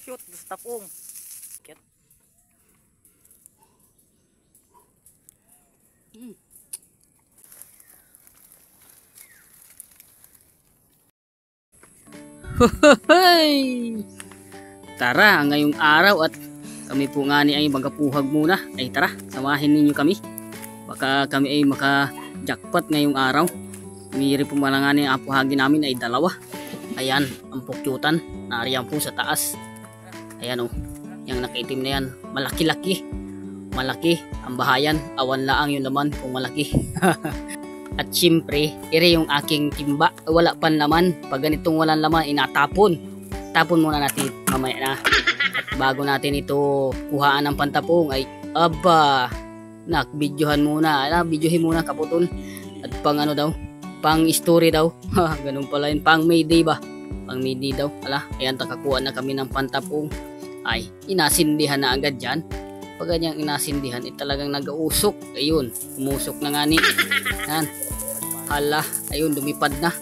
shoot sa tapong. Kit. Hoy! Tara, ngayong araw at kami po nga ni ay magapuhag muna. Ay tara, samahin ninyo kami. Baka kami ay maka-jackpot ngayong araw. Miri po nga ni ang apuhagin namin ay dalawa. Ayan, ang pukyutan. Nariyan po sa taas. Ayan o, yung nakaitim na yan. Malaki-laki. Malaki ang bahayan. Awan laang yun naman kung malaki. At syempre, ire yung aking timba. Wala pa naman. Pag ganitong walang laman, inatapon. Tapon muna natin mamaya na. At bago natin ito kuhaan ng pantapong ay aba, nakbidyohan muna. Bidyohin muna kaputon. At pang ano daw, pang story daw. Ganun pala yun. Pang Mayday ba? Pang Mayday daw. Ala, ayan, takakuha na kami ng pantapong. Ay, inasindihan na agad dyan. Pag ganyang inasindihan, talagang nag-uusok. Ayun, umusok na nga ni. Yan. Hala, ayun, lumipad na.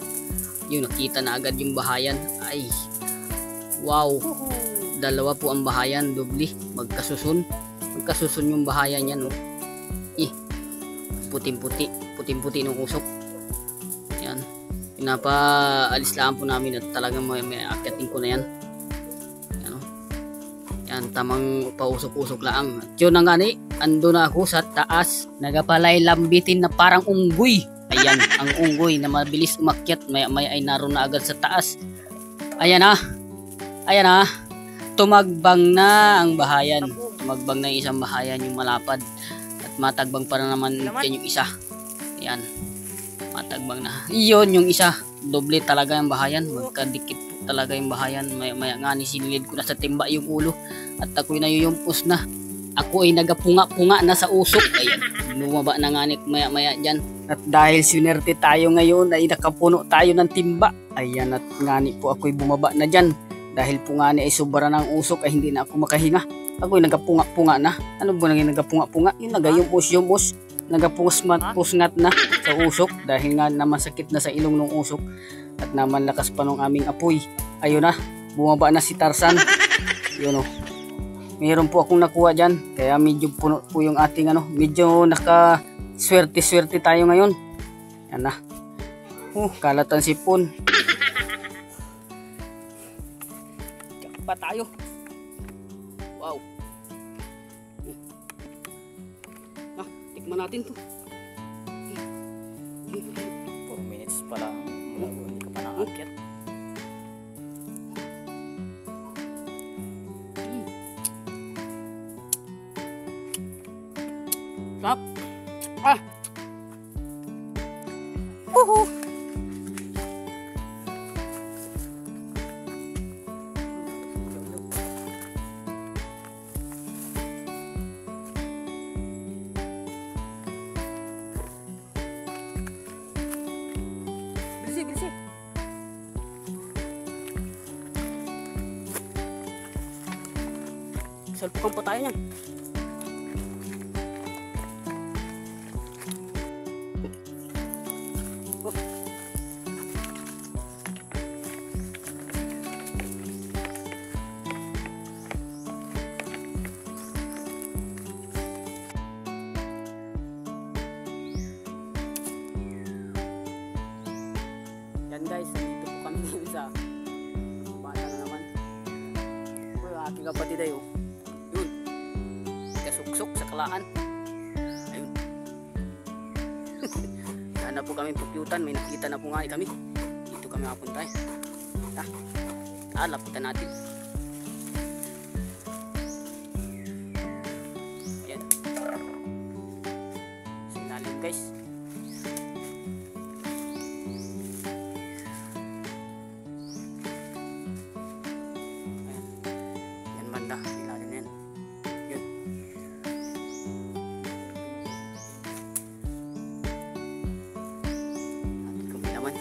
Yun, nakita na agad yung bahayan. Ay, wow. Dalawa po ang bahayan, dubli. Magkasusun. Magkasusun yung bahayan yan, oh. Puting-puti. Puting-puti ng usok. Yan. Pinapaalis lang po namin at talagang may akyatin ko na yan. Yan, oh. Yan, tamang pausok-usok lang. At yun na nga ni, ando na ako sa taas. Nagapalay lambitin na parang unggoy. Ayan, ang unggoy na mabilis umakyat. Maya ay naroon na agad sa taas. Ayan na. Ayan na. Tumagbang na ang bahayan. Tumagbang na yung isang bahayan, yung malapad. At matagbang pa naman yan yung isa. Ayan. Matagbang na. Iyon yung isa. Doble talaga yung bahayan. Magkadikit po talaga yung bahayan. Maya nga ni sinilid ko na sa timba yung ulo. At ako'y nayuyumpos na. Ako ay nagapunga-punga na sa usok. Ayan. Lumaba na nga ni maya dyan. At dahil sinerte tayo ngayon ay nakapuno tayo ng timba. Ayan, at ngani po ako'y bumaba na dyan. Dahil po ngani ay sobra ng usok ay hindi na ako makahinga. Ako'y nagapunga-punga na. Ano ba naging nagapunga-punga? Yung nagayumpos-yumpos. Nagapusngat na sa usok. Dahil nga naman sakit na sa ilong ng usok. At naman lakas pa ng aming apoy. Ayun na, bumaba na si Tarzan. Yun o. Mayroon po akong nakuha dyan. Kaya medyo puno po yung ating ano. Medyo swerte-swerte tayo ngayon. Yan na. Kalatan sipon. Pa tayo. Wow. Tikman natin to. 4 minutes pa lang. Hindi ka pa nakaakyat. Sarap. Woohoo. Bilisi. Salpukan pa tayo niyan. Yan guys, nandito po kami ngayon sa bata na naman. Ito yung aking kapatid ay yun, kasuksok sa kalaan. Ayun. Sana po kami pukyutan, may nakita na po nga kami. Dito kami mapunta eh. Lapitan natin. Ayan. Sa ilalim guys. Banda, ilalim yan. Yun. Ating kami naman.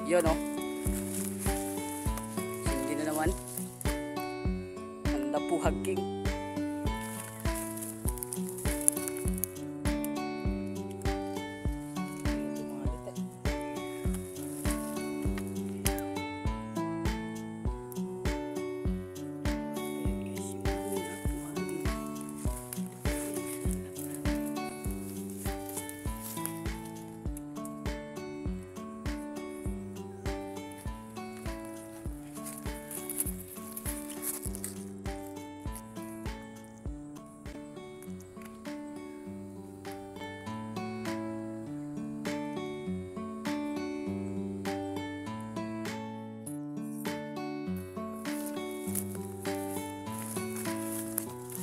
Yun o. Hindi na naman. Ang Dapuhag King.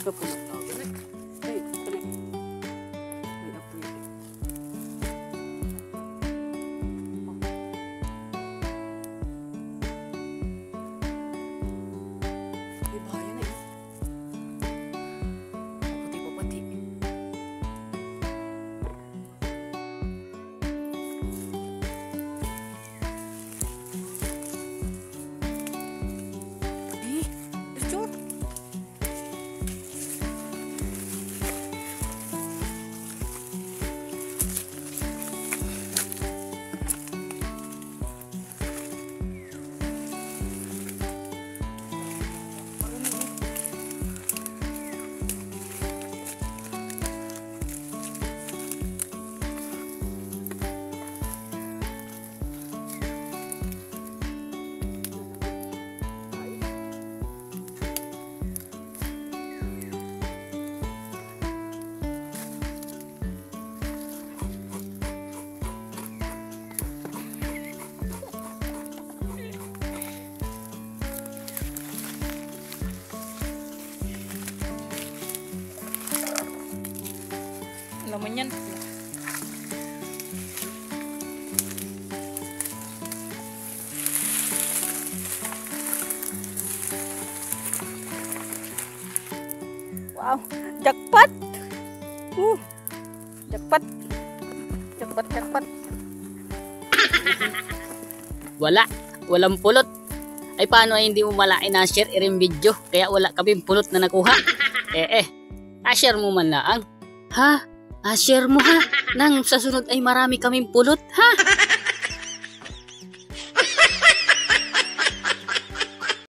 Napulot na ako. Ay, kani. Ay, apoy. Ay, bahaya na eh. Papati. Ih, lucu. Laman yan. Wow, jackpot. Jackpot. Jackpot. Walang pulot. Ay paano ay hindi mo malain na share iring video kaya wala kaming pulot na nakuha. share mo man laang. Ha? Share mo ha. Nang sa sunod ay marami kaming pulot ha.